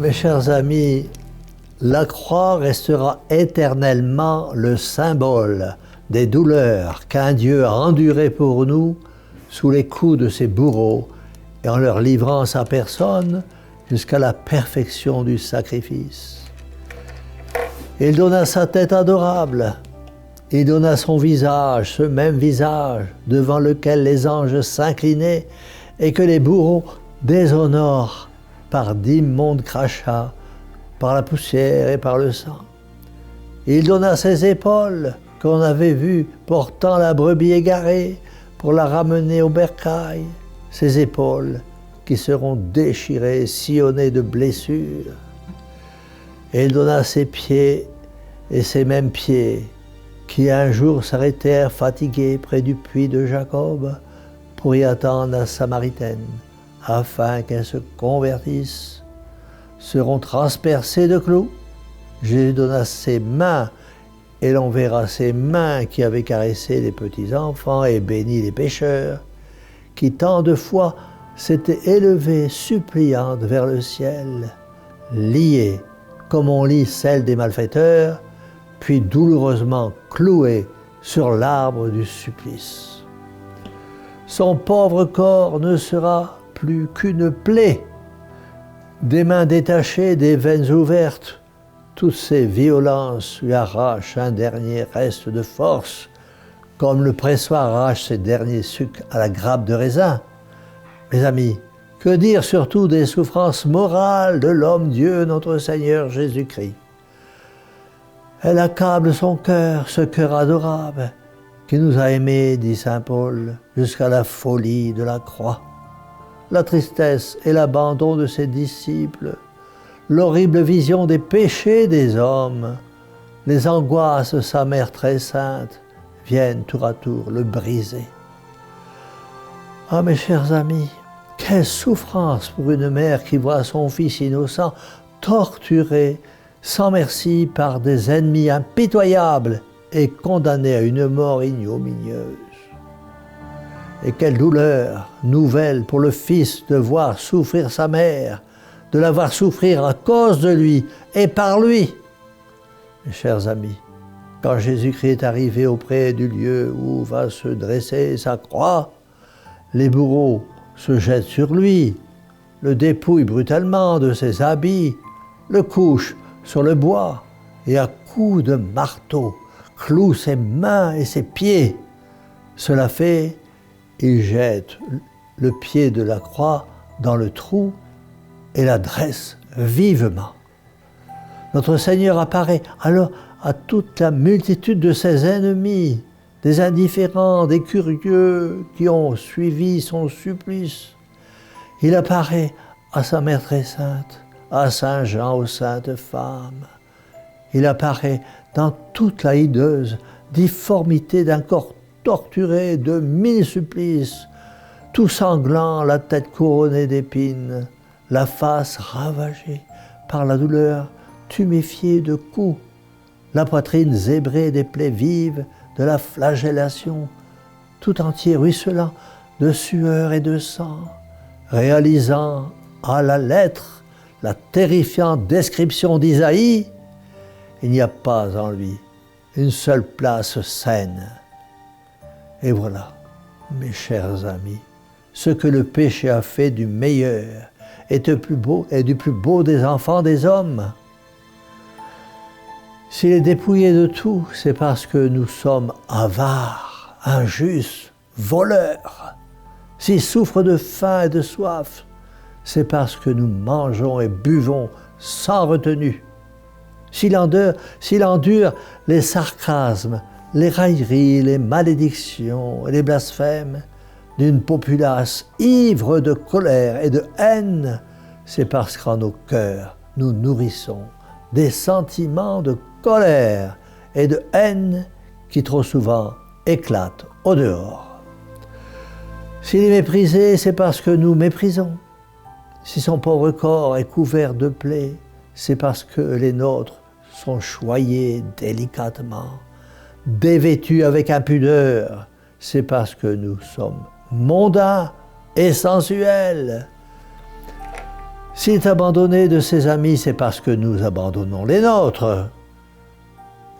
Mes chers amis, la croix restera éternellement le symbole des douleurs qu'un Dieu a endurées pour nous sous les coups de ses bourreaux et en leur livrant sa personne jusqu'à la perfection du sacrifice. Il donna sa tête adorable, il donna son visage, ce même visage devant lequel les anges s'inclinaient et que les bourreaux déshonorent par d'immondes crachats, par la poussière et par le sang. Il donna ses épaules qu'on avait vues portant la brebis égarée pour la ramener au bercail, ses épaules qui seront déchirées, sillonnées de blessures. Et il donna ses pieds et ces mêmes pieds qui un jour s'arrêtèrent fatigués près du puits de Jacob pour y attendre la Samaritaine, afin qu'elle se convertisse, seront transpercés de clous. Jésus donna ses mains, et l'on verra ses mains qui avaient caressé les petits enfants et béni les pécheurs, qui tant de fois s'étaient élevés suppliantes vers le ciel, liées comme on lit celles des malfaiteurs, puis douloureusement clouées sur l'arbre du supplice. Son pauvre corps ne sera plus qu'une plaie, des mains détachées, des veines ouvertes. Toutes ces violences lui arrachent un dernier reste de force, comme le pressoir arrache ses derniers sucs à la grappe de raisin. Mes amis, que dire surtout des souffrances morales de l'homme-Dieu, notre Seigneur Jésus-Christ? Elle accable son cœur, ce cœur adorable, qui nous a aimés, dit saint Paul, jusqu'à la folie de la croix. La tristesse et l'abandon de ses disciples, l'horrible vision des péchés des hommes, les angoisses de sa mère très sainte viennent tour à tour le briser. Ah, mes chers amis, quelle souffrance pour une mère qui voit son fils innocent torturé sans merci par des ennemis impitoyables et condamné à une mort ignominieuse. Et quelle douleur nouvelle pour le fils de voir souffrir sa mère, de la voir souffrir à cause de lui et par lui. Mes chers amis, quand Jésus-Christ est arrivé auprès du lieu où va se dresser sa croix, les bourreaux se jettent sur lui, le dépouillent brutalement de ses habits, le couchent sur le bois et à coups de marteau clouent ses mains et ses pieds. Cela fait, il jette le pied de la croix dans le trou et la dresse vivement. Notre Seigneur apparaît alors à toute la multitude de ses ennemis, des indifférents, des curieux qui ont suivi son supplice. Il apparaît à sa mère très sainte, à Saint Jean, aux saintes femmes. Il apparaît dans toute la hideuse difformité d'un corps torturé de 1000 supplices, tout sanglant, la tête couronnée d'épines, la face ravagée par la douleur, tuméfiée de coups, la poitrine zébrée des plaies vives de la flagellation, tout entier ruisselant de sueur et de sang, réalisant à la lettre la terrifiante description d'Isaïe. Il n'y a pas en lui une seule place saine. Et voilà, mes chers amis, ce que le péché a fait du meilleur et du plus beau des enfants des hommes. S'il est dépouillé de tout, c'est parce que nous sommes avares, injustes, voleurs. S'il souffre de faim et de soif, c'est parce que nous mangeons et buvons sans retenue. S'il endure les sarcasmes, les railleries, les malédictions et les blasphèmes d'une populace ivre de colère et de haine, c'est parce qu'en nos cœurs, nous nourrissons des sentiments de colère et de haine qui trop souvent éclatent au dehors. S'il est méprisé, c'est parce que nous méprisons. Si son pauvre corps est couvert de plaies, c'est parce que les nôtres sont choyés délicatement, dévêtus avec impudeur. C'est parce que nous sommes mondains et sensuels. S'il est abandonné de ses amis, c'est parce que nous abandonnons les nôtres.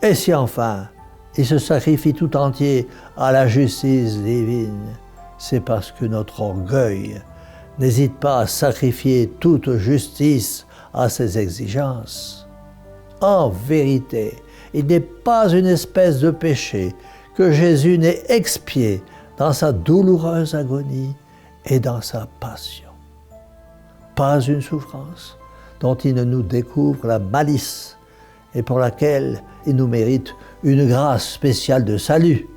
Et si enfin, il se sacrifie tout entier à la justice divine, c'est parce que notre orgueil n'hésite pas à sacrifier toute justice à ses exigences. En vérité, il n'est pas une espèce de péché que Jésus n'ait expié dans sa douloureuse agonie et dans sa passion. Pas une souffrance dont il ne nous découvre la malice et pour laquelle il nous mérite une grâce spéciale de salut.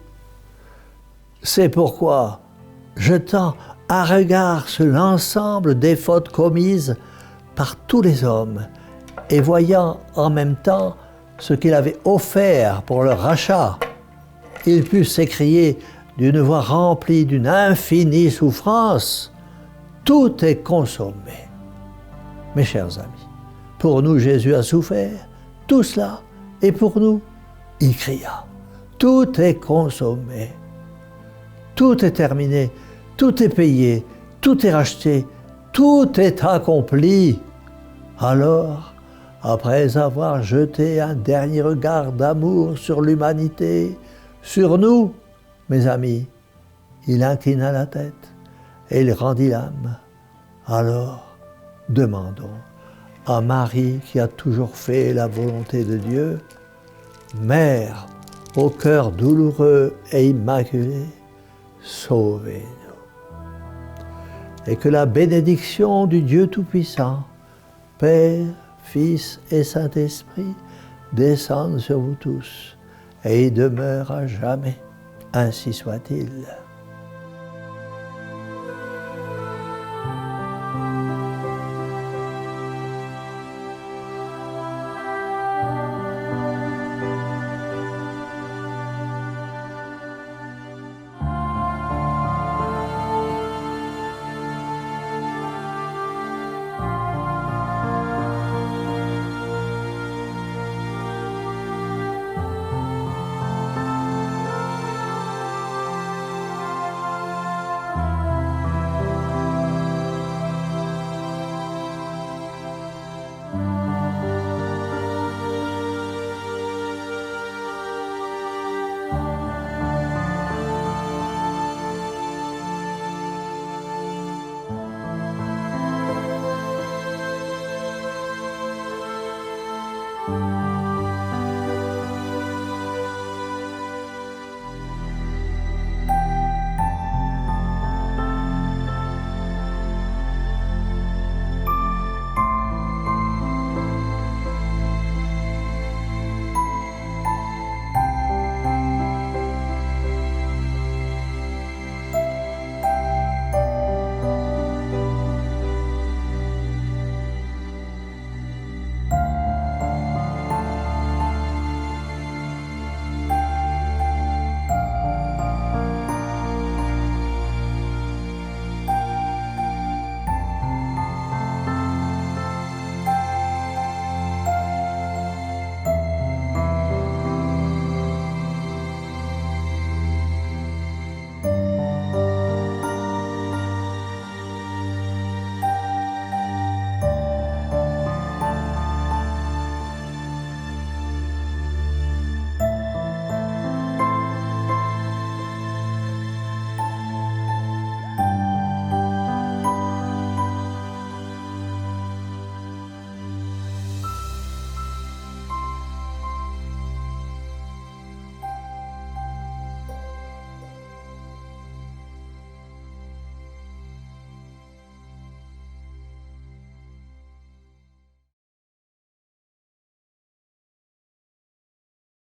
C'est pourquoi, jetant un regard sur l'ensemble des fautes commises par tous les hommes et voyant en même temps ce qu'il avait offert pour leur rachat, il put s'écrier d'une voix remplie d'une infinie souffrance, « Tout est consommé ». Mes chers amis, pour nous Jésus a souffert, tout cela, et pour nous, il cria, « Tout est consommé ». Tout est terminé, tout est payé, tout est racheté, tout est accompli. Alors, après avoir jeté un dernier regard d'amour sur l'humanité, sur nous, mes amis, il inclina la tête et il rendit l'âme. Alors, demandons à Marie qui a toujours fait la volonté de Dieu, Mère au cœur douloureux et immaculé, sauvez-nous. Et que la bénédiction du Dieu Tout-Puissant, Père, Fils et Saint-Esprit, descende sur vous tous et y demeure à jamais. Ainsi soit-il.